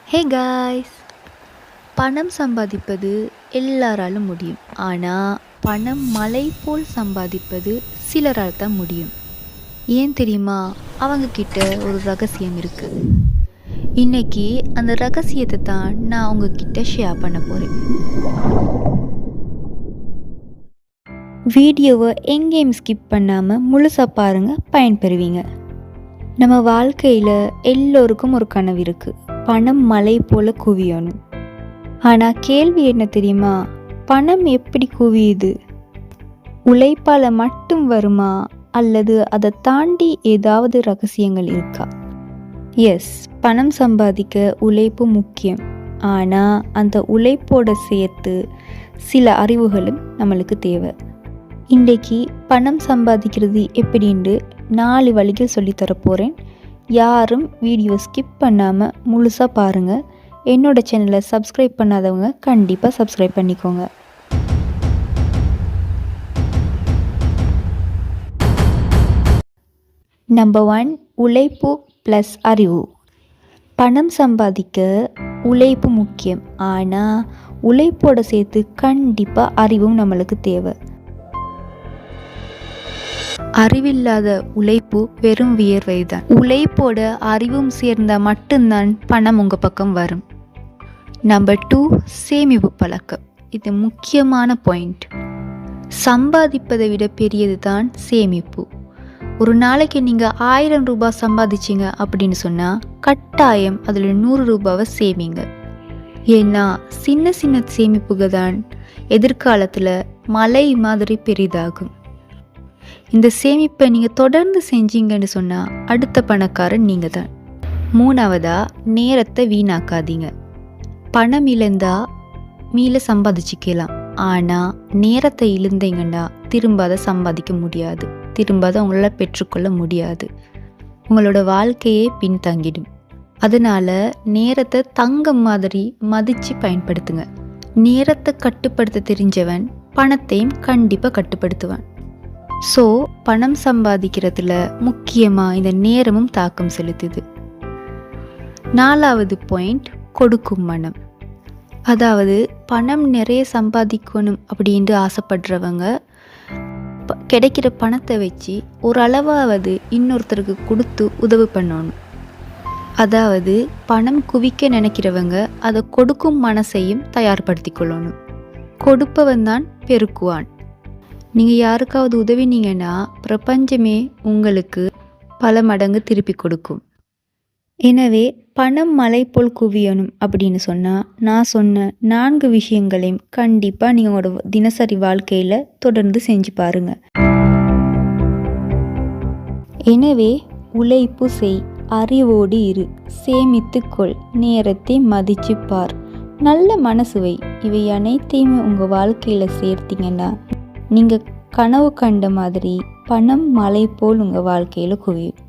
Hey guys, பணம் சம்பாதிப்பது எல்லாராலும் முடியும். ஆனால் பணம் மலை போல் சம்பாதிப்பது சிலரால் தான் முடியும். ஏன் தெரியுமா? அவங்க கிட்ட ஒரு ரகசியம் இருக்குது. இன்னைக்கு அந்த ரகசியத்தை தான் நான் உங்ககிட்ட ஷேர் பண்ண போகிறேன். வீடியோவை எங்கேயும் ஸ்கிப் பண்ணாமல் முழுசாக பாருங்கள், பயன்பெறுவீங்க. நம்ம வாழ்க்கையில் எல்லோருக்கும் ஒரு கனவு இருக்குது, பணம் மலை போல் குவியணும். ஆனால் கேள்வி என்ன தெரியுமா? பணம் எப்படி குவியுது? உழைப்பால் மட்டும் வருமா, அல்லது அதை தாண்டி ஏதாவது ரகசியங்கள் இருக்கா? எஸ், பணம் சம்பாதிக்க உழைப்பு முக்கியம். ஆனால் அந்த உழைப்போட சேர்த்து சில அறிவுகளும் நம்மளுக்கு தேவை. இன்றைக்கு பணம் சம்பாதிக்கிறது எப்படின்னு 4 வழிகள் சொல்லித்தரப்போகிறேன். யாரும் வீடியோ ஸ்கிப் பண்ணாமல் முழுசாக பாருங்கள். என்னோட சேனலை சப்ஸ்கிரைப் பண்ணாதவங்க கண்டிப்பாக சப்ஸ்கிரைப் பண்ணிக்கோங்க. நம்பர் 1, உழைப்பு ப்ளஸ் அறிவு. பணம் சம்பாதிக்க உழைப்பு முக்கியம். ஆனால் உழைப்போட சேர்த்து கண்டிப்பாக அறிவும் நம்மளுக்கு தேவை. அறிவில்லாத உழைப்பு வெறும் வியர்வை தான். உழைப்போட அறிவும் சேர்ந்தால் மட்டும்தான் பணம் உங்கள் பக்கம் வரும். நம்பர் 2, சேமிப்பு பழக்கம். இது முக்கியமான பாயிண்ட். சம்பாதிப்பதை விட பெரியது தான் சேமிப்பு. ஒரு நாளைக்கு நீங்கள் 1000 ரூபாய் சம்பாதிச்சிங்க அப்படின்னு சொன்னால் கட்டாயம் அதில் 100 ரூபாவை சேமிங்க. ஏன்னா சின்ன சின்ன சேமிப்புகள் தான் எதிர்காலத்தில் மலை மாதிரி பெரிதாகும். இந்த சேமிப்பை நீங்கள் தொடர்ந்து செஞ்சீங்கன்னு சொன்னால் அடுத்த பணக்காரன் நீங்கள் தான். 3வதா, நேரத்தை வீணாக்காதீங்க. பணம் இழந்தா மீள சம்பாதிச்சிக்கலாம். ஆனால் நேரத்தை இழந்தீங்கன்னா திரும்ப அதை சம்பாதிக்க முடியாது, திரும்ப அதை உங்களால் பெற்றுக்கொள்ள முடியாது. உங்களோட வாழ்க்கையே பின்தங்கிடும். அதனால் நேரத்தை தங்கம் மாதிரி மதித்து பயன்படுத்துங்க. நேரத்தை கட்டுப்படுத்த தெரிஞ்சவன் பணத்தையும் கண்டிப்பாக கட்டுப்படுத்துவான். ஸோ பணம் சம்பாதிக்கிறதுல முக்கியமாக இந்த நேரமும் தாக்கம் செலுத்துது. 4வது பாயிண்ட், கொடுக்கும் மனம். அதாவது பணம் நிறைய சம்பாதிக்கணும் அப்படின்ட்டு ஆசைப்படுறவங்க கிடைக்கிற பணத்தை வச்சு ஒரு அளவாவது இன்னொருத்தருக்கு கொடுத்து உதவி பண்ணணும். அதாவது பணம் குவிக்க நினைக்கிறவங்க அதை கொடுக்கும் மனசையும் தயார்படுத்தி கொள்ளணும். கொடுப்பவன் தான் பெருக்குவான். நீங்கள் யாருக்காவது உதவினீங்கன்னா பிரபஞ்சமே உங்களுக்கு பல மடங்கு திருப்பி கொடுக்கும். எனவே பணம் மலை போல் குவியணும் அப்படின்னு சொன்னால் நான் சொன்ன 4 விஷயங்களையும் கண்டிப்பாக நீங்கள் உங்களோட தினசரி வாழ்க்கையில் தொடர்ந்து செஞ்சு பாருங்கள். எனவே உழைப்பு செய், அறிவோடு இரு, சேமித்துக்கொள், நேரத்தை மதிச்சு பார், நல்ல மனசு வை. இவை அனைத்தையுமே உங்கள் வாழ்க்கையில் சேர்த்திங்கன்னா நீங்கள் கனவு கண்ட மாதிரி பணம் மலை போல் உங்கள் வாழ்க்கையில் குவியும்.